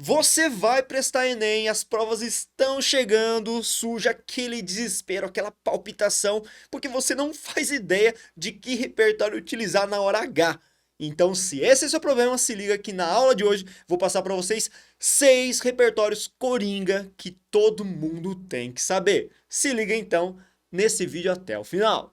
Você vai prestar Enem, as provas estão chegando, surge aquele desespero, aquela palpitação, porque você não faz ideia de que repertório utilizar na hora H. Então, se esse é o seu problema, se liga que na aula de hoje vou passar para vocês 6 repertórios coringa que todo mundo tem que saber. Se liga então nesse vídeo até o final.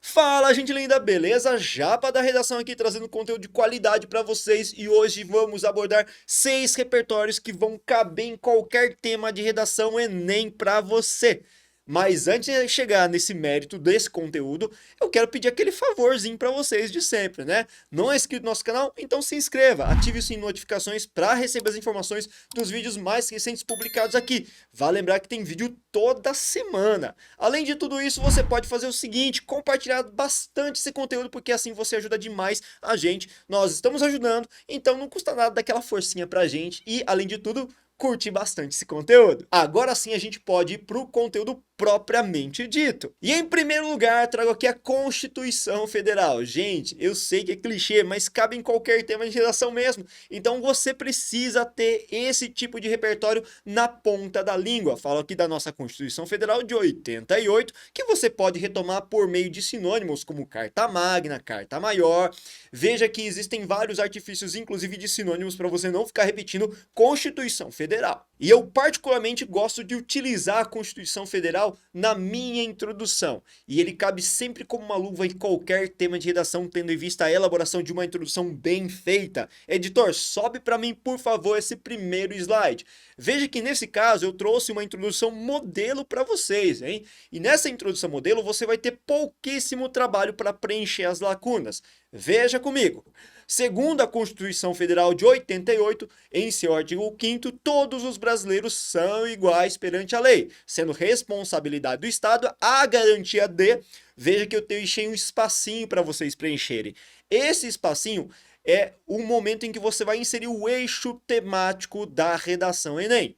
Fala, gente linda, beleza? Japa da redação aqui trazendo conteúdo de qualidade para vocês e hoje vamos abordar 6 repertórios que vão caber em qualquer tema de redação Enem para você. Mas antes de chegar nesse mérito desse conteúdo, eu quero pedir aquele favorzinho para vocês de sempre, né? Não é inscrito no nosso canal? Então se inscreva, ative o sininho de notificações para receber as informações dos vídeos mais recentes publicados aqui. Vale lembrar que tem vídeo toda semana. Além de tudo isso, você pode fazer o seguinte, compartilhar bastante esse conteúdo, porque assim você ajuda demais a gente. Nós estamos ajudando, então não custa nada dar aquela forcinha pra gente e, além de tudo, curtir bastante esse conteúdo. Agora sim a gente pode ir para o conteúdo propriamente dito. E em primeiro lugar, trago aqui a Constituição Federal. Gente, eu sei que é clichê, mas cabe em qualquer tema de redação mesmo. Então você precisa ter esse tipo de repertório na ponta da língua. Falo aqui da nossa Constituição Federal de 88, que você pode retomar por meio de sinônimos como carta magna, carta maior. Veja que existem vários artifícios, inclusive de sinônimos, para você não ficar repetindo Constituição Federal. E eu particularmente gosto de utilizar a Constituição Federal na minha introdução. E ele cabe sempre como uma luva em qualquer tema de redação, tendo em vista a elaboração de uma introdução bem feita. Editor, sobe para mim, por favor, esse primeiro slide. Veja que nesse caso eu trouxe uma introdução modelo para vocês, hein? E nessa introdução modelo você vai ter pouquíssimo trabalho para preencher as lacunas. Veja comigo. Segundo a Constituição Federal de 88, em seu artigo 5º, todos os brasileiros são iguais perante a lei, sendo responsabilidade do Estado a garantia de... Veja que eu deixei um espacinho para vocês preencherem. Esse espacinho é o momento em que você vai inserir o eixo temático da redação Enem.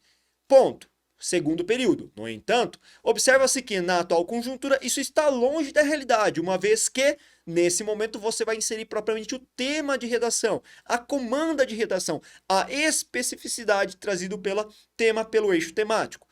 Ponto. Segundo período. No entanto, observa-se que na atual conjuntura isso está longe da realidade, uma vez que nesse momento você vai inserir propriamente o tema de redação, a comanda de redação, a especificidade trazida pelo eixo temático.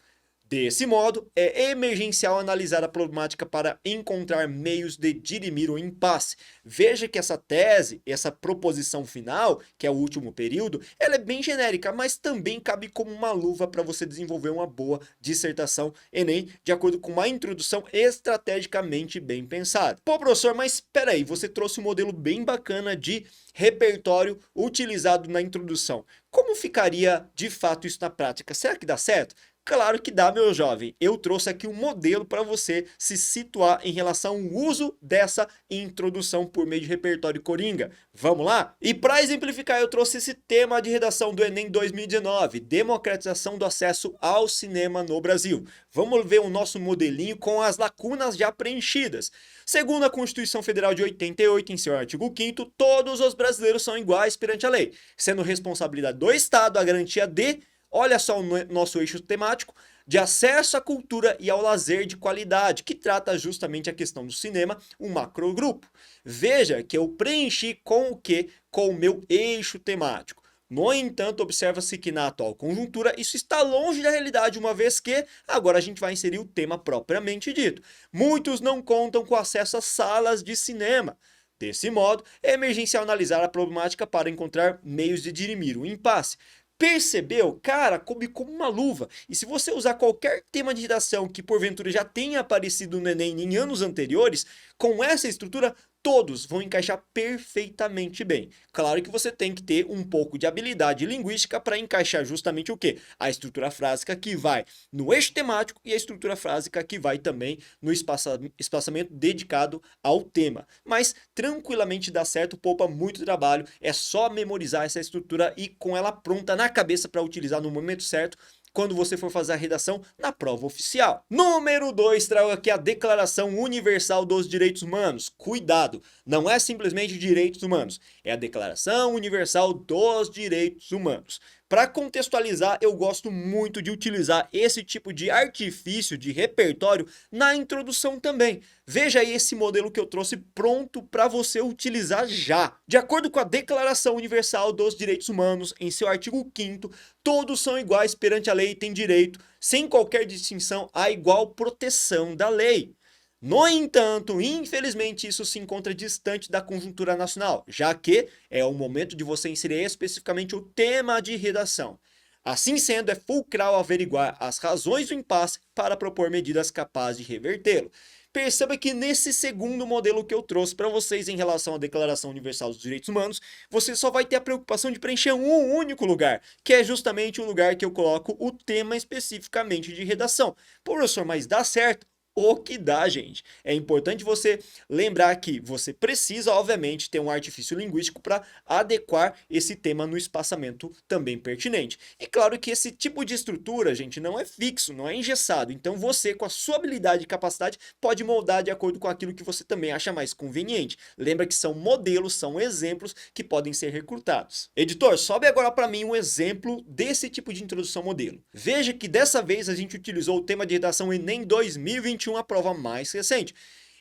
Desse modo, é emergencial analisar a problemática para encontrar meios de dirimir o impasse. Veja que essa tese, essa proposição final, que é o último período, ela é bem genérica, mas também cabe como uma luva para você desenvolver uma boa dissertação Enem, de acordo com uma introdução estrategicamente bem pensada. Pô, professor, mas espera aí, você trouxe um modelo bem bacana de repertório utilizado na introdução. Como ficaria de fato isso na prática? Será que dá certo? Claro que dá, meu jovem. Eu trouxe aqui um modelo para você se situar em relação ao uso dessa introdução por meio de repertório coringa. Vamos lá? E para exemplificar, eu trouxe esse tema de redação do Enem 2019, democratização do acesso ao cinema no Brasil. Vamos ver o nosso modelinho com as lacunas já preenchidas. Segundo a Constituição Federal de 88, em seu artigo 5º, todos os brasileiros são iguais perante a lei, sendo responsabilidade do Estado a garantia de... Olha só o nosso eixo temático de acesso à cultura e ao lazer de qualidade, que trata justamente a questão do cinema, um macrogrupo. Veja que eu preenchi com o quê? Com o meu eixo temático. No entanto, observa-se que na atual conjuntura isso está longe da realidade, uma vez que agora a gente vai inserir o tema propriamente dito. Muitos não contam com acesso às salas de cinema. Desse modo, é emergencial analisar a problemática para encontrar meios de dirimir o impasse. Percebeu? Cara, coube como uma luva. E se você usar qualquer tema de redação que porventura já tenha aparecido no Enem em anos anteriores, com essa estrutura, todos vão encaixar perfeitamente bem. Claro que você tem que ter um pouco de habilidade linguística para encaixar justamente o quê? A estrutura frásica que vai no eixo temático e a estrutura frásica que vai também no espaçamento dedicado ao tema. Mas tranquilamente dá certo, poupa muito trabalho, é só memorizar essa estrutura e com ela pronta na cabeça para utilizar no momento certo, quando você for fazer a redação na prova oficial. Número 2, trago aqui a Declaração Universal dos Direitos Humanos. Cuidado, não é simplesmente direitos humanos, é a Declaração Universal dos Direitos Humanos. Para contextualizar, eu gosto muito de utilizar esse tipo de artifício de repertório na introdução também. Veja aí esse modelo que eu trouxe pronto para você utilizar já. De acordo com a Declaração Universal dos Direitos Humanos, em seu artigo 5º, todos são iguais perante a lei e têm direito, sem qualquer distinção, à igual proteção da lei. No entanto, infelizmente, isso se encontra distante da conjuntura nacional, já que é o momento de você inserir especificamente o tema de redação. Assim sendo, é fulcral averiguar as razões do impasse para propor medidas capazes de revertê-lo. Perceba que nesse segundo modelo que eu trouxe para vocês em relação à Declaração Universal dos Direitos Humanos, você só vai ter a preocupação de preencher um único lugar, que é justamente o lugar que eu coloco o tema especificamente de redação. Professor, mas dá certo? O que dá, gente. É importante você lembrar que você precisa, obviamente, ter um artifício linguístico para adequar esse tema no espaçamento também pertinente. E claro que esse tipo de estrutura, gente, não é fixo, não é engessado. Então você, com a sua habilidade e capacidade, pode moldar de acordo com aquilo que você também acha mais conveniente. Lembra que são modelos, são exemplos que podem ser recrutados. Editor, sobe agora para mim um exemplo desse tipo de introdução modelo. Veja que dessa vez a gente utilizou o tema de redação Enem 2021, a prova mais recente.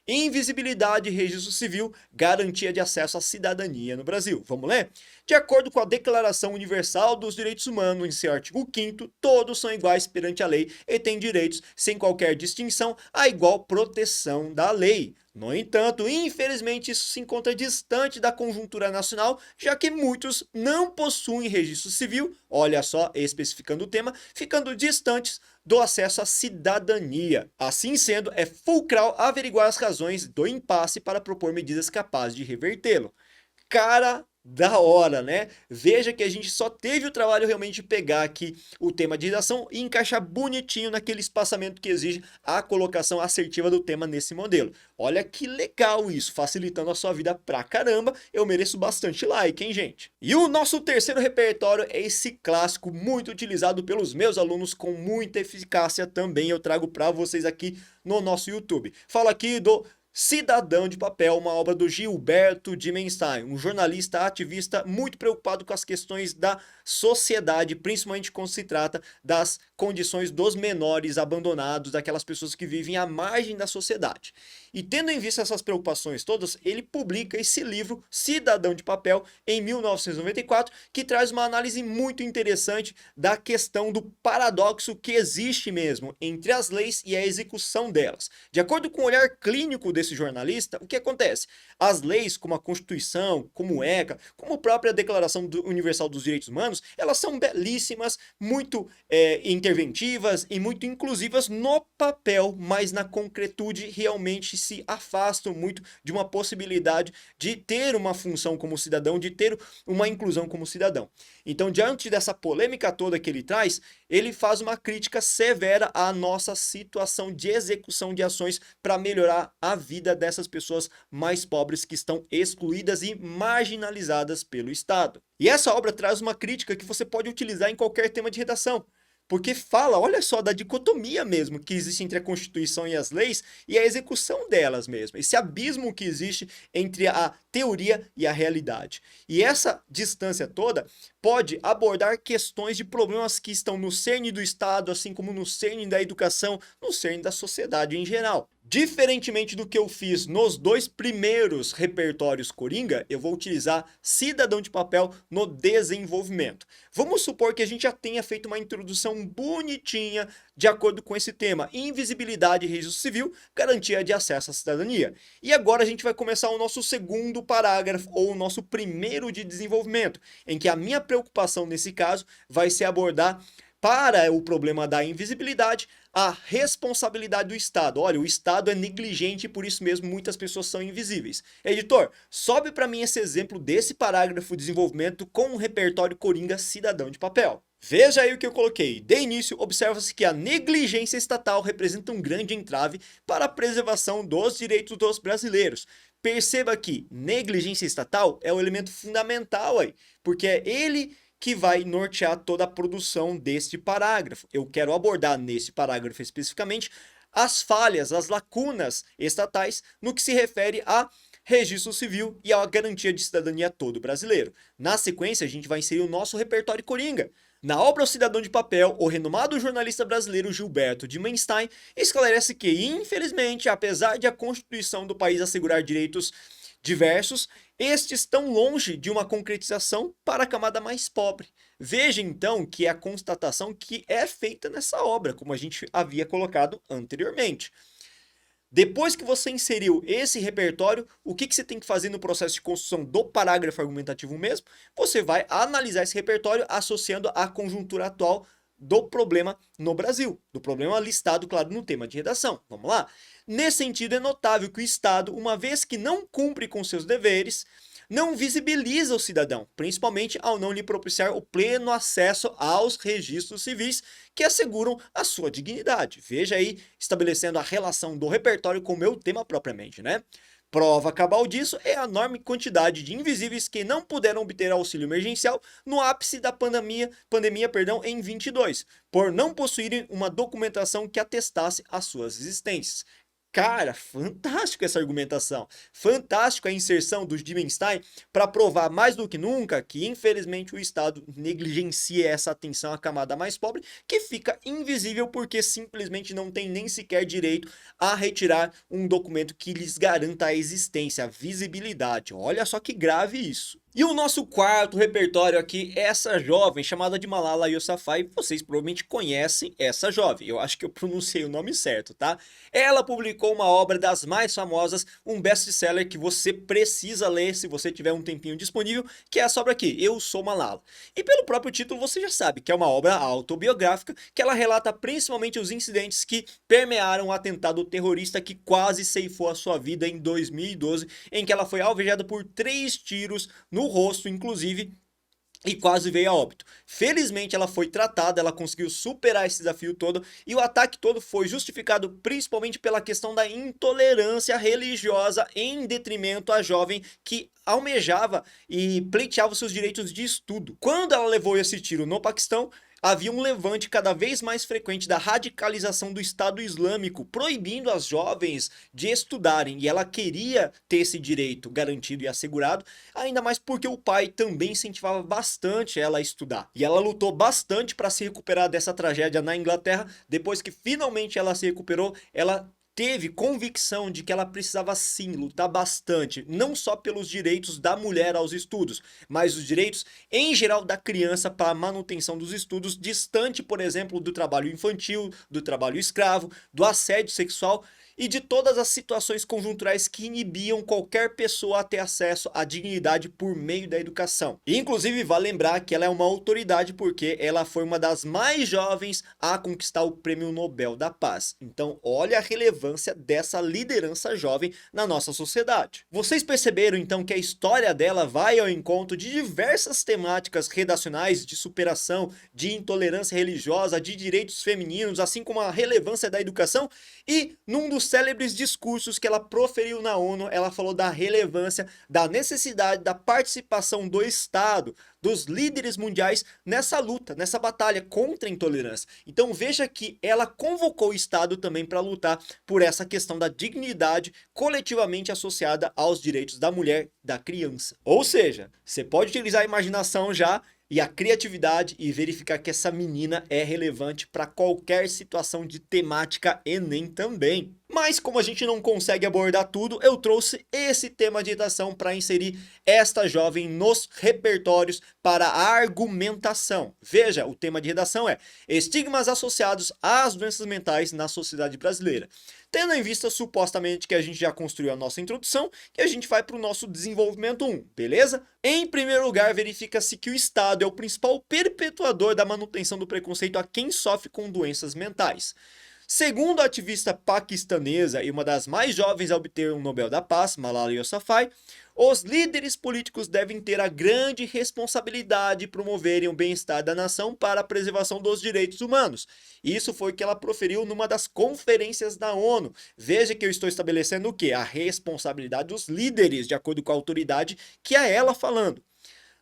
Invisibilidade e registro civil, garantia de acesso à cidadania no Brasil. Vamos ler? De acordo com a Declaração Universal dos Direitos Humanos, em seu artigo 5º, todos são iguais perante a lei e têm direitos, sem qualquer distinção, à igual proteção da lei. No entanto, infelizmente, isso se encontra distante da conjuntura nacional, já que muitos não possuem registro civil, olha só, especificando o tema, ficando distantes do acesso à cidadania. Assim sendo, é fulcral averiguar as razões do impasse para propor medidas capazes de revertê-lo. Cara, da hora, né? Veja que a gente só teve o trabalho realmente de pegar aqui o tema de redação e encaixar bonitinho naquele espaçamento que exige a colocação assertiva do tema nesse modelo. Olha que legal isso, facilitando a sua vida pra caramba. Eu mereço bastante like, hein, gente? E o nosso terceiro repertório é esse clássico muito utilizado pelos meus alunos com muita eficácia também. Eu trago pra vocês aqui no nosso YouTube. Falo aqui do Cidadão de Papel, uma obra do Gilberto Dimenstein, um jornalista ativista muito preocupado com as questões da sociedade, principalmente quando se trata das condições dos menores abandonados, daquelas pessoas que vivem à margem da sociedade. E tendo em vista essas preocupações todas, ele publica esse livro, Cidadão de Papel, em 1994, que traz uma análise muito interessante da questão do paradoxo que existe mesmo entre as leis e a execução delas. De acordo com o olhar clínico desse jornalista, o que acontece? As leis, como a Constituição, como o ECA, como a própria Declaração Universal dos Direitos Humanos, elas são belíssimas, muito interventivas e muito inclusivas no papel, mas na concretude realmente se afastam muito de uma possibilidade de ter uma função como cidadão, de ter uma inclusão como cidadão. Então, diante dessa polêmica toda que ele traz, ele faz uma crítica severa à nossa situação de execução de ações para melhorar a vida dessas pessoas mais pobres que estão excluídas e marginalizadas pelo Estado. E essa obra traz uma crítica que você pode utilizar em qualquer tema de redação. Porque fala, olha só, da dicotomia mesmo que existe entre a Constituição e as leis e a execução delas mesmo. Esse abismo que existe entre a teoria e a realidade. E essa distância toda pode abordar questões de problemas que estão no cerne do Estado, assim como no cerne da educação, no cerne da sociedade em geral. Diferentemente do que eu fiz nos dois primeiros repertórios Coringa, eu vou utilizar Cidadão de Papel no desenvolvimento. Vamos supor que a gente já tenha feito uma introdução bonitinha de acordo com esse tema: invisibilidade e registro civil, garantia de acesso à cidadania. E agora a gente vai começar o nosso segundo parágrafo, ou o nosso primeiro de desenvolvimento, em que a minha preocupação nesse caso vai ser abordar, para o problema da invisibilidade, a responsabilidade do Estado. Olha, o Estado é negligente e por isso mesmo muitas pessoas são invisíveis. Editor, sobe para mim esse exemplo desse parágrafo de desenvolvimento com o repertório Coringa Cidadão de Papel. Veja aí o que eu coloquei. De início, observa-se que a negligência estatal representa um grande entrave para a preservação dos direitos dos brasileiros. Perceba que negligência estatal é o elemento fundamental aí, porque é ele que vai nortear toda a produção deste parágrafo. Eu quero abordar nesse parágrafo especificamente as falhas, as lacunas estatais no que se refere a registro civil e a garantia de cidadania a todo brasileiro. Na sequência, a gente vai inserir o nosso repertório Coringa. Na obra O Cidadão de Papel, o renomado jornalista brasileiro Gilberto Dimenstein esclarece que, infelizmente, apesar de a Constituição do país assegurar direitos diversos, estes estão longe de uma concretização para a camada mais pobre. Veja então que é a constatação que é feita nessa obra, como a gente havia colocado anteriormente. Depois que você inseriu esse repertório, o que você tem que fazer no processo de construção do parágrafo argumentativo mesmo? Você vai analisar esse repertório associando à conjuntura atual do problema no Brasil, do problema listado, claro, no tema de redação. Vamos lá? Nesse sentido, é notável que o Estado, uma vez que não cumpre com seus deveres, não visibiliza o cidadão, principalmente ao não lhe propiciar o pleno acesso aos registros civis que asseguram a sua dignidade. Veja aí, estabelecendo a relação do repertório com o meu tema propriamente, né? Prova cabal disso é a enorme quantidade de invisíveis que não puderam obter auxílio emergencial no ápice da pandemia em 22, por não possuírem uma documentação que atestasse as suas existências. Cara, fantástico essa argumentação. Fantástico a inserção dos Dimenstein para provar mais do que nunca que, infelizmente, o Estado negligencia essa atenção à camada mais pobre, que fica invisível porque simplesmente não tem nem sequer direito a retirar um documento que lhes garanta a existência, a visibilidade. Olha só que grave isso. E o nosso quarto repertório aqui é essa jovem chamada de Malala Yousafzai. Vocês provavelmente conhecem essa jovem. Eu acho que eu pronunciei o nome certo, tá? Ela publicou uma obra das mais famosas, um best-seller que você precisa ler se você tiver um tempinho disponível, que é essa obra aqui, Eu Sou Malala. E pelo próprio título você já sabe que é uma obra autobiográfica que ela relata principalmente os incidentes que permearam o atentado terrorista que quase ceifou a sua vida em 2012, em que ela foi alvejada por 3 tiros no rosto, inclusive, e quase veio a óbito. Felizmente ela foi tratada, ela conseguiu superar esse desafio todo e o ataque todo foi justificado principalmente pela questão da intolerância religiosa em detrimento à jovem que almejava e pleiteava seus direitos de estudo. Quando ela levou esse tiro no Paquistão, havia um levante cada vez mais frequente da radicalização do Estado Islâmico, proibindo as jovens de estudarem, e ela queria ter esse direito garantido e assegurado, ainda mais porque o pai também incentivava bastante ela a estudar. E ela lutou bastante para se recuperar dessa tragédia na Inglaterra. Depois que finalmente ela se recuperou, ela teve convicção de que ela precisava sim lutar bastante, não só pelos direitos da mulher aos estudos, mas os direitos em geral da criança para a manutenção dos estudos, distante, por exemplo, do trabalho infantil, do trabalho escravo, do assédio sexual e de todas as situações conjunturais que inibiam qualquer pessoa a ter acesso à dignidade por meio da educação. E, inclusive, vale lembrar que ela é uma autoridade porque ela foi uma das mais jovens a conquistar o Prêmio Nobel da Paz. Então, olha a relevância dessa liderança jovem na nossa sociedade. Vocês perceberam, então, que a história dela vai ao encontro de diversas temáticas redacionais de superação, de intolerância religiosa, de direitos femininos, assim como a relevância da educação e, num dos célebres discursos que ela proferiu na ONU, ela falou da relevância, da necessidade da participação do Estado, dos líderes mundiais nessa luta, nessa batalha contra a intolerância. Então veja que ela convocou o Estado também para lutar por essa questão da dignidade coletivamente associada aos direitos da mulher, da criança. Ou seja, você pode utilizar a imaginação já e a criatividade e verificar que essa menina é relevante para qualquer situação de temática Enem também. Mas como a gente não consegue abordar tudo, eu trouxe esse tema de redação para inserir esta jovem nos repertórios para a argumentação. Veja, o tema de redação é estigmas associados às doenças mentais na sociedade brasileira. Tendo em vista supostamente que a gente já construiu a nossa introdução, que a gente vai para o nosso desenvolvimento 1, beleza? Em primeiro lugar, verifica-se que o Estado é o principal perpetuador da manutenção do preconceito a quem sofre com doenças mentais. Segundo a ativista paquistanesa e uma das mais jovens a obter um Nobel da Paz, Malala Yousafzai, os líderes políticos devem ter a grande responsabilidade de promoverem o bem-estar da nação para a preservação dos direitos humanos. Isso foi o que ela proferiu numa das conferências da ONU. Veja que eu estou estabelecendo o quê? A responsabilidade dos líderes, de acordo com a autoridade que é ela falando.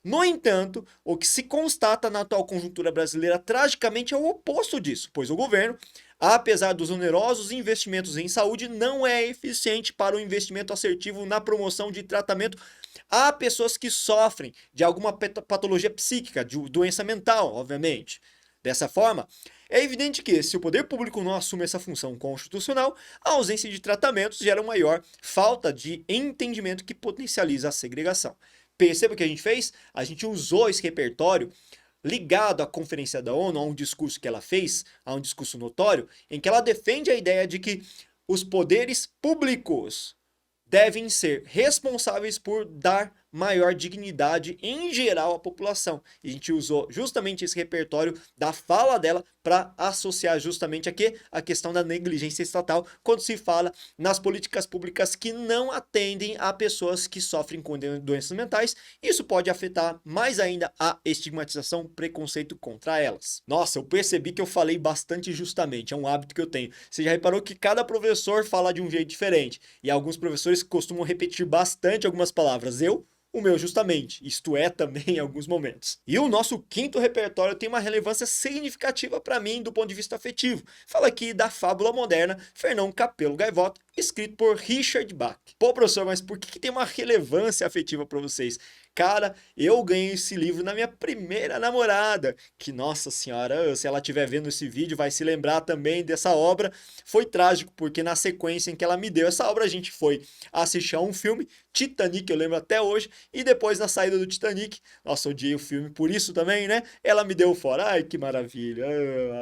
No entanto, o que se constata na atual conjuntura brasileira tragicamente é o oposto disso, pois o governo, Apesar dos onerosos investimentos em saúde, não é eficiente para o investimento assertivo na promoção de tratamento a pessoas que sofrem de alguma patologia psíquica, de doença mental, obviamente. Dessa forma, é evidente que, se o poder público não assume essa função constitucional, a ausência de tratamentos gera uma maior falta de entendimento que potencializa a segregação. Perceba o que a gente fez? A gente usou esse repertório ligado à Conferência da ONU, a um discurso que ela fez, a um discurso notório, em que ela defende a ideia de que os poderes públicos devem ser responsáveis por dar maior dignidade em geral à população. E a gente usou justamente esse repertório da fala dela para associar justamente aqui a questão da negligência estatal quando se fala nas políticas públicas que não atendem a pessoas que sofrem com doenças mentais. Isso pode afetar mais ainda a estigmatização, preconceito contra elas. Nossa, eu percebi que eu falei bastante justamente, é um hábito que eu tenho. Você já reparou que cada professor fala de um jeito diferente e alguns professores costumam repetir bastante algumas palavras. O meu justamente, isto é também em alguns momentos. E o nosso quinto repertório tem uma relevância significativa para mim do ponto de vista afetivo. Fala aqui da fábula moderna Fernão Capelo Gaivota, escrito por Richard Bach. Pô, professor, mas por que tem uma relevância afetiva para vocês? Cara, eu ganhei esse livro na minha primeira namorada, que, nossa senhora, se ela estiver vendo esse vídeo, vai se lembrar também dessa obra. Foi trágico, porque na sequência em que ela me deu essa obra, a gente foi assistir a um filme, Titanic, eu lembro até hoje, e depois na saída do Titanic, nossa, odiei o filme por isso também, né? Ela me deu fora. Ai, que maravilha,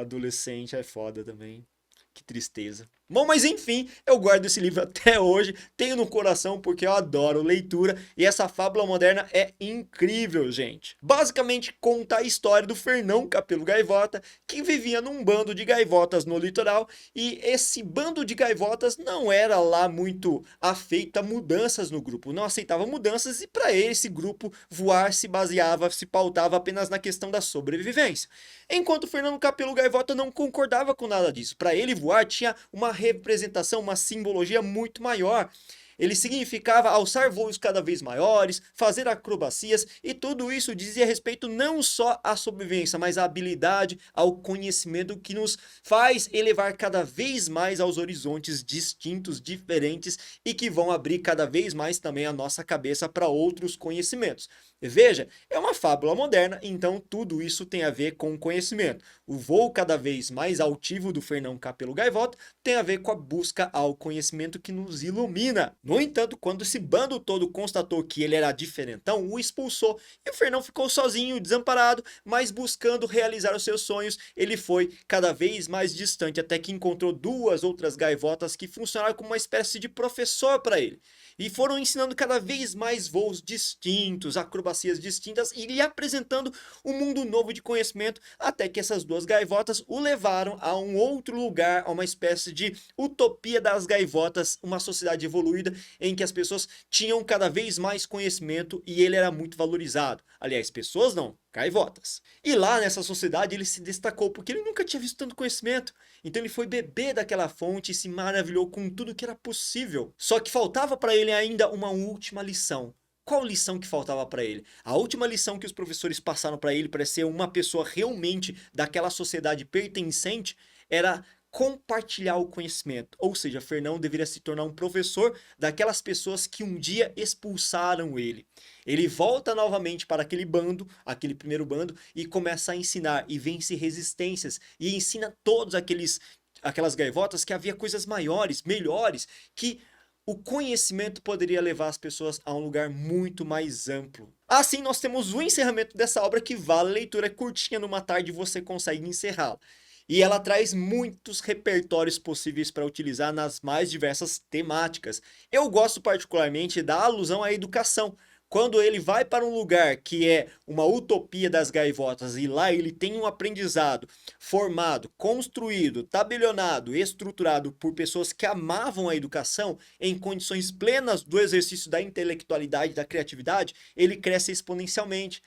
adolescente é foda também. Que tristeza. Bom, mas enfim, eu guardo esse livro até hoje, tenho no coração porque eu adoro leitura e essa fábula moderna é incrível, gente. Basicamente conta a história do Fernão Capelo Gaivota, que vivia num bando de gaivotas no litoral e esse bando de gaivotas não era lá muito afeito a mudanças no grupo, não aceitava mudanças e para ele esse grupo voar se baseava, se pautava apenas na questão da sobrevivência. Enquanto Fernando Capelo Gaivota não concordava com nada disso. Para ele, voar tinha uma representação, uma simbologia muito maior. Ele significava alçar voos cada vez maiores, fazer acrobacias, e tudo isso dizia respeito não só à sobrevivência, mas à habilidade, ao conhecimento que nos faz elevar cada vez mais aos horizontes distintos, diferentes e que vão abrir cada vez mais também a nossa cabeça para outros conhecimentos. Veja, é uma fábula moderna, então tudo isso tem a ver com conhecimento. O voo cada vez mais altivo do Fernão Capelo Gaivota tem a ver com a busca ao conhecimento que nos ilumina. No entanto, quando esse bando todo constatou que ele era diferentão, o expulsou e o Fernão ficou sozinho, desamparado, mas buscando realizar os seus sonhos, ele foi cada vez mais distante até que encontrou duas outras gaivotas que funcionaram como uma espécie de professor para ele. E foram ensinando cada vez mais voos distintos, acrobacias distintas e lhe apresentando um mundo novo de conhecimento, até que essas duas gaivotas o levaram a um outro lugar, a uma espécie de utopia das gaivotas, uma sociedade evoluída em que as pessoas tinham cada vez mais conhecimento e ele era muito valorizado. Aliás, pessoas não, gaivotas. E lá nessa sociedade ele se destacou porque ele nunca tinha visto tanto conhecimento. Então ele foi beber daquela fonte e se maravilhou com tudo que era possível. Só que faltava para ele ainda uma última lição. Qual lição que faltava para ele? A última lição que os professores passaram para ele para ser uma pessoa realmente daquela sociedade pertencente era compartilhar o conhecimento. Ou seja, Fernão deveria se tornar um professor daquelas pessoas que um dia expulsaram ele. Ele volta novamente para aquele bando, aquele primeiro bando, e começa a ensinar e vence resistências e ensina todos aquelas gaivotas que havia coisas maiores, melhores, que o conhecimento poderia levar as pessoas a um lugar muito mais amplo. Assim, nós temos o encerramento dessa obra que vale a leitura curtinha numa tarde e você consegue encerrá-la. E ela traz muitos repertórios possíveis para utilizar nas mais diversas temáticas. Eu gosto particularmente da alusão à educação. Quando ele vai para um lugar que é uma utopia das gaivotas e lá ele tem um aprendizado formado, construído, tabelionado, estruturado por pessoas que amavam a educação em condições plenas do exercício da intelectualidade, da criatividade, ele cresce exponencialmente.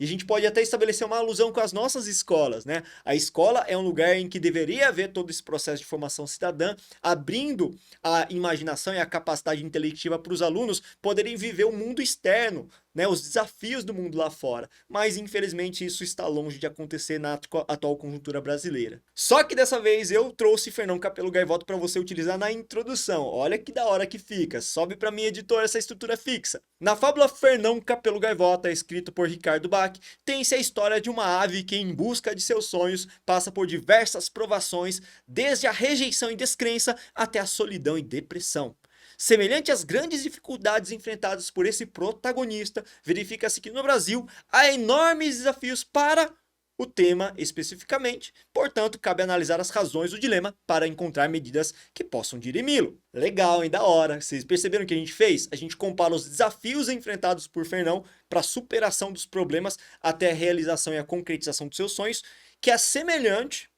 E a gente pode até estabelecer uma alusão com as nossas escolas, né? A escola é um lugar em que deveria haver todo esse processo de formação cidadã, abrindo a imaginação e a capacidade intelectiva para os alunos poderem viver o mundo externo, né, os desafios do mundo lá fora, mas infelizmente isso está longe de acontecer na atual conjuntura brasileira. Só que dessa vez eu trouxe Fernão Capelo Gaivota para você utilizar na introdução. Olha que da hora que fica, sobe para minha editora essa estrutura fixa. Na fábula Fernão Capelo Gaivota, escrito por Ricardo Bach, tem-se a história de uma ave que, em busca de seus sonhos, passa por diversas provações, desde a rejeição e descrença até a solidão e depressão. Semelhante às grandes dificuldades enfrentadas por esse protagonista, verifica-se que no Brasil há enormes desafios para o tema especificamente, portanto, cabe analisar as razões do dilema para encontrar medidas que possam dirimi-lo. Legal, hein? Da hora. Vocês perceberam o que a gente fez? A gente compara os desafios enfrentados por Fernão para a superação dos problemas até a realização e a concretização dos seus sonhos, que é semelhante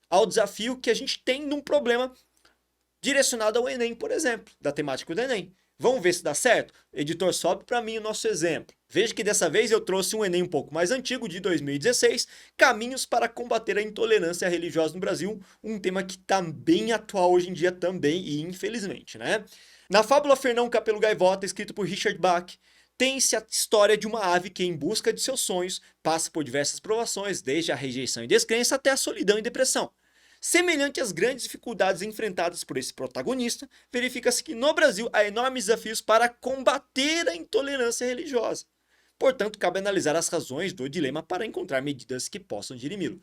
ao desafio que a gente tem num problema direcionado ao Enem, por exemplo, da temática do Enem. Vamos ver se dá certo? Editor, sobe para mim o nosso exemplo. Veja que dessa vez eu trouxe um Enem um pouco mais antigo, de 2016, Caminhos para combater a intolerância religiosa no Brasil, um tema que está bem atual hoje em dia também, e infelizmente, né? Na fábula Fernão Capelo Gaivota, escrito por Richard Bach, tem-se a história de uma ave que, em busca de seus sonhos, passa por diversas provações, desde a rejeição e descrença até a solidão e depressão. Semelhante às grandes dificuldades enfrentadas por esse protagonista, verifica-se que no Brasil há enormes desafios para combater a intolerância religiosa. Portanto, cabe analisar as razões do dilema para encontrar medidas que possam dirimi-lo.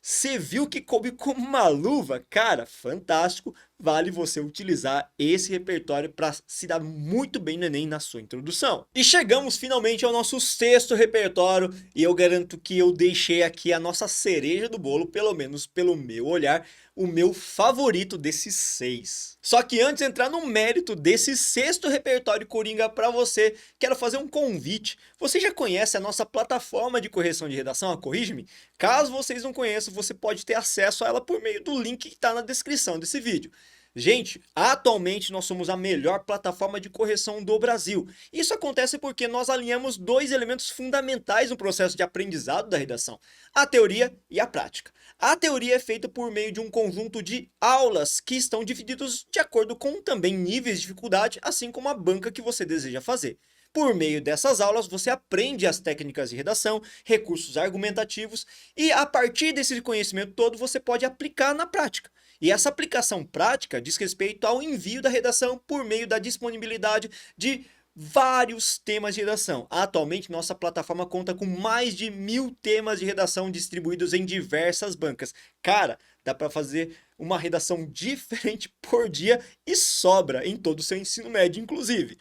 Você viu que coube como uma luva? Cara, fantástico. Vale você utilizar esse repertório para se dar muito bem no Enem na sua introdução. E chegamos finalmente ao nosso sexto repertório, e eu garanto que eu deixei aqui a nossa cereja do bolo, pelo menos pelo meu olhar, o meu favorito desses 6. Só que antes de entrar no mérito desse sexto repertório Coringa para você, quero fazer um convite. Você já conhece a nossa plataforma de correção de redação, a Corrige-me? Caso vocês não conheçam, você pode ter acesso a ela por meio do link que está na descrição desse vídeo. Gente, atualmente nós somos a melhor plataforma de correção do Brasil. Isso acontece porque nós alinhamos 2 elementos fundamentais no processo de aprendizado da redação: a teoria e a prática. A teoria é feita por meio de um conjunto de aulas que estão divididos de acordo com também níveis de dificuldade, assim como a banca que você deseja fazer. Por meio dessas aulas, você aprende as técnicas de redação, recursos argumentativos, e a partir desse conhecimento todo, você pode aplicar na prática. E essa aplicação prática diz respeito ao envio da redação por meio da disponibilidade de vários temas de redação. Atualmente, nossa plataforma conta com mais de 1000 temas de redação distribuídos em diversas bancas. Cara, dá para fazer uma redação diferente por dia e sobra em todo o seu ensino médio, inclusive.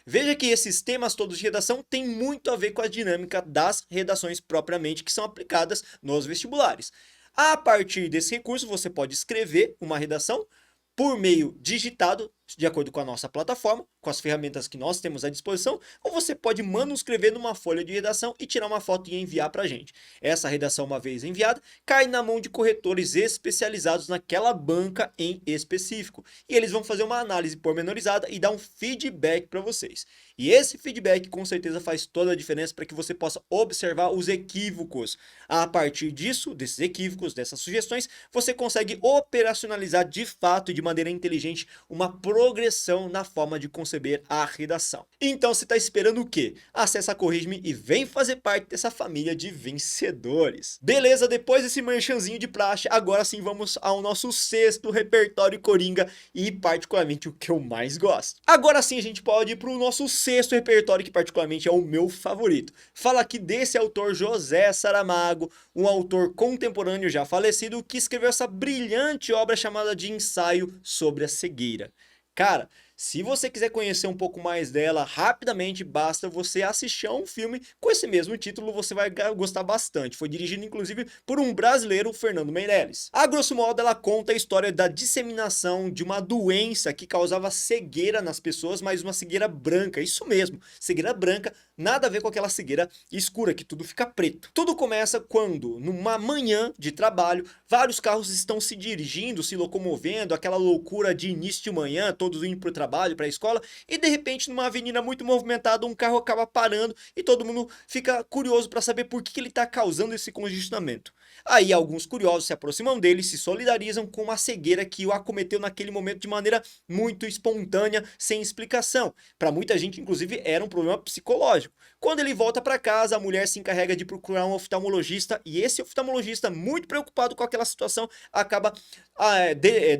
Veja que esses temas todos de redação têm muito a ver com a dinâmica das redações propriamente que são aplicadas nos vestibulares. A partir desse recurso, você pode escrever uma redação por meio digitado, de acordo com a nossa plataforma, com as ferramentas que nós temos à disposição, ou você pode manuscrever numa folha de redação e tirar uma foto e enviar para a gente. Essa redação, uma vez enviada, cai na mão de corretores especializados naquela banca em específico. E eles vão fazer uma análise pormenorizada e dar um feedback para vocês. E esse feedback com certeza faz toda a diferença para que você possa observar os equívocos. A partir disso, desses equívocos, dessas sugestões, você consegue operacionalizar de fato e de maneira inteligente uma progressão na forma de conceber a redação. Então você está esperando o quê? Acesse a Corrige-me e vem fazer parte dessa família de vencedores. Beleza, depois desse merchanzinho de praxe, agora sim vamos ao nosso sexto repertório Coringa e particularmente o que eu mais gosto. Agora sim a gente pode ir para o nosso sexto repertório, que particularmente é o meu favorito. Fala aqui desse autor José Saramago, um autor contemporâneo já falecido que escreveu essa brilhante obra chamada de Ensaio sobre a Cegueira. Cara, se você quiser conhecer um pouco mais dela, rapidamente basta você assistir a um filme com esse mesmo título, você vai gostar bastante. Foi dirigido inclusive por um brasileiro, Fernando Meirelles. A grosso modo, ela conta a história da disseminação de uma doença que causava cegueira nas pessoas, mas uma cegueira branca, isso mesmo, cegueira branca, nada a ver com aquela cegueira escura, que tudo fica preto. Tudo começa quando, numa manhã de trabalho, vários carros estão se dirigindo, se locomovendo, aquela loucura de início de manhã, todos indo para o trabalho, trabalho, para a escola, e de repente numa avenida muito movimentada um carro acaba parando e todo mundo fica curioso para saber por que ele está causando esse congestionamento. Aí alguns curiosos se aproximam dele, se solidarizam com uma cegueira que o acometeu naquele momento de maneira muito espontânea, sem explicação. Para muita gente, inclusive, era um problema psicológico. Quando ele volta para casa, a mulher se encarrega de procurar um oftalmologista e esse oftalmologista, muito preocupado com aquela situação, acaba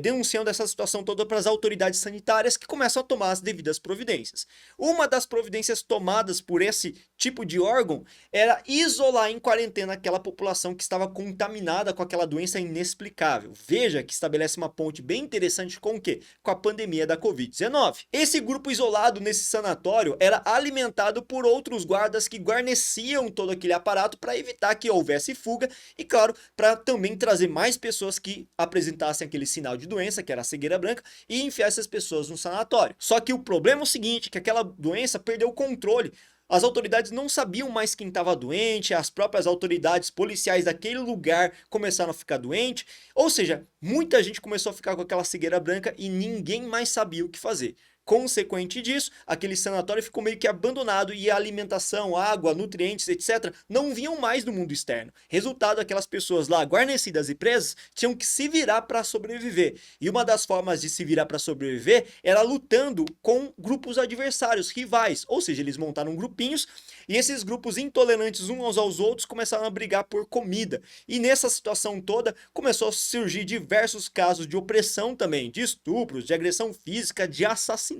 denunciando essa situação toda para as autoridades sanitárias que começam a tomar as devidas providências. Uma das providências tomadas por esse tipo de órgão era isolar em quarentena aquela população que estava contaminada com aquela doença inexplicável. Veja que estabelece uma ponte bem interessante com o quê? Com a pandemia da Covid-19. Esse grupo isolado nesse sanatório era alimentado por outros guardas que guarneciam todo aquele aparato para evitar que houvesse fuga e, claro, para também trazer mais pessoas que apresentassem aquele sinal de doença, que era a cegueira branca, e enfiar essas pessoas no sanatório. Só que o problema é o seguinte, que aquela doença perdeu o controle. As autoridades não sabiam mais quem estava doente, as próprias autoridades policiais daquele lugar começaram a ficar doentes, ou seja, muita gente começou a ficar com aquela cegueira branca e ninguém mais sabia o que fazer. Consequente disso, aquele sanatório ficou meio que abandonado e a alimentação, água, nutrientes, etc., não vinham mais do mundo externo. Resultado, aquelas pessoas lá guarnecidas e presas tinham que se virar para sobreviver. E uma das formas de se virar para sobreviver era lutando com grupos adversários, rivais. Ou seja, eles montaram grupinhos e esses grupos intolerantes uns aos outros começaram a brigar por comida. E nessa situação toda começou a surgir diversos casos de opressão também, de estupros, de agressão física, de assassinatos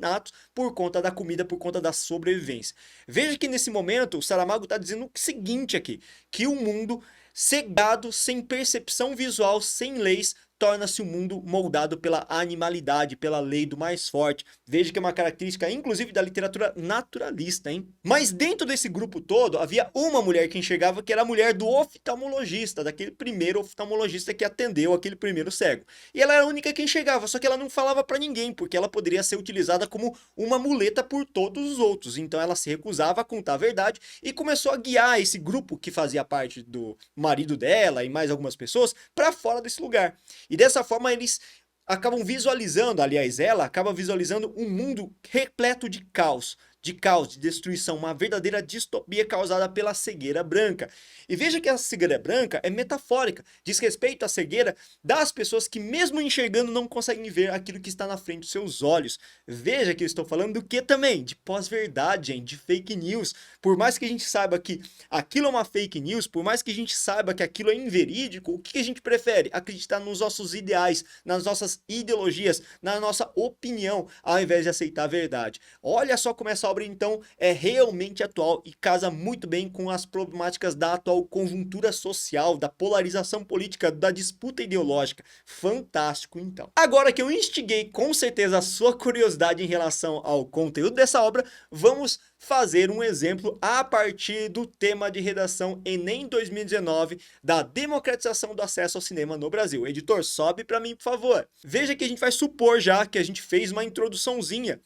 por conta da comida, por conta da sobrevivência. Veja que nesse momento o Saramago está dizendo o seguinte aqui, que o mundo cegado, sem percepção visual, sem leis, torna-se um mundo moldado pela animalidade, pela lei do mais forte. Veja que é uma característica, inclusive, da literatura naturalista, hein? Mas dentro desse grupo todo, havia uma mulher que enxergava que era a mulher do oftalmologista, daquele primeiro oftalmologista que atendeu aquele primeiro cego. E ela era a única que enxergava, só que ela não falava para ninguém, porque ela poderia ser utilizada como uma muleta por todos os outros. Então ela se recusava a contar a verdade e começou a guiar esse grupo que fazia parte do marido dela e mais algumas pessoas para fora desse lugar. E dessa forma eles acabam visualizando, aliás, ela acaba visualizando um mundo repleto de caos, de destruição, uma verdadeira distopia causada pela cegueira branca. E veja que a cegueira branca é metafórica, diz respeito à cegueira das pessoas que mesmo enxergando não conseguem ver aquilo que está na frente dos seus olhos. Veja que eu estou falando do que também? De pós-verdade, gente, de fake news. Por mais que a gente saiba que aquilo é uma fake news, por mais que a gente saiba que aquilo é inverídico, o que a gente prefere? Acreditar nos nossos ideais, nas nossas ideologias, na nossa opinião, ao invés de aceitar a verdade. Olha só como essa obra então é realmente atual e casa muito bem com as problemáticas da atual conjuntura social, da polarização política, da disputa ideológica. Fantástico então. Agora que eu instiguei com certeza a sua curiosidade em relação ao conteúdo dessa obra, vamos fazer um exemplo a partir do tema de redação Enem 2019 da democratização do acesso ao cinema no Brasil. Editor, sobe para mim, por favor. Veja que a gente vai supor já que a gente fez uma introduçãozinha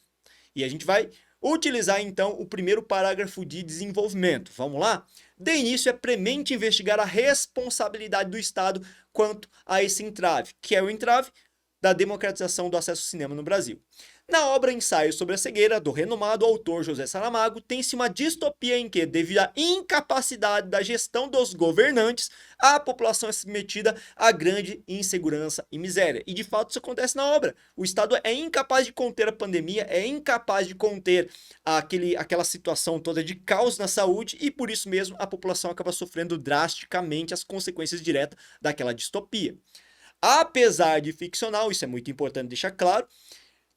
e a gente vai utilizar então o primeiro parágrafo de desenvolvimento. Vamos lá? De início, é premente investigar a responsabilidade do Estado quanto a esse entrave, que é o entrave da democratização do acesso ao cinema no Brasil. Na obra Ensaio sobre a Cegueira, do renomado autor José Saramago, tem-se uma distopia em que, devido à incapacidade da gestão dos governantes, a população é submetida a grande insegurança e miséria. E de fato isso acontece na obra. O Estado é incapaz de conter a pandemia, é incapaz de conter aquela situação toda de caos na saúde e por isso mesmo a população acaba sofrendo drasticamente as consequências diretas daquela distopia. Apesar de ficcional, isso é muito importante deixar claro,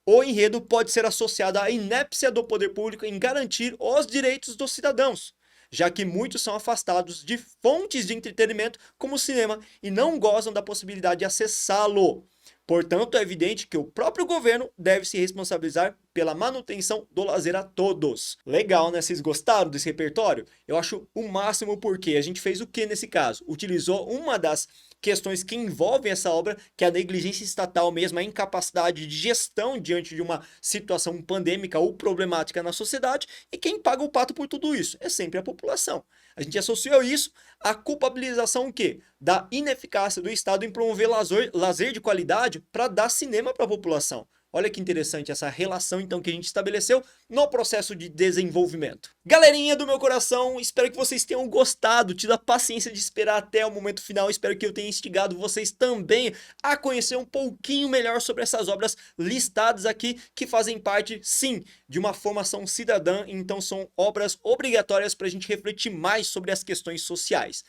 o enredo pode ser associado à inépcia do poder público em garantir os direitos dos cidadãos, já que muitos são afastados de fontes de entretenimento como o cinema e não gozam da possibilidade de acessá-lo. Portanto, é evidente que o próprio governo deve se responsabilizar pela manutenção do lazer a todos. Legal, né? Vocês gostaram desse repertório? Eu acho o máximo porque a gente fez o que nesse caso? Utilizou uma das questões que envolvem essa obra, que é a negligência estatal mesmo, a incapacidade de gestão diante de uma situação pandêmica ou problemática na sociedade, e quem paga o pato por tudo isso é sempre a população. A gente associou isso à culpabilização o quê? Da ineficácia do Estado em promover lazer de qualidade para dar cinema para a população. Olha que interessante essa relação então que a gente estabeleceu no processo de desenvolvimento. Galerinha do meu coração, espero que vocês tenham gostado, tido a paciência de esperar até o momento final, espero que eu tenha instigado vocês também a conhecer um pouquinho melhor sobre essas obras listadas aqui, que fazem parte, sim, de uma formação cidadã, então são obras obrigatórias para a gente refletir mais sobre as questões sociais.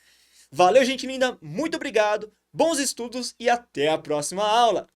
Valeu, gente linda, muito obrigado, bons estudos e até a próxima aula!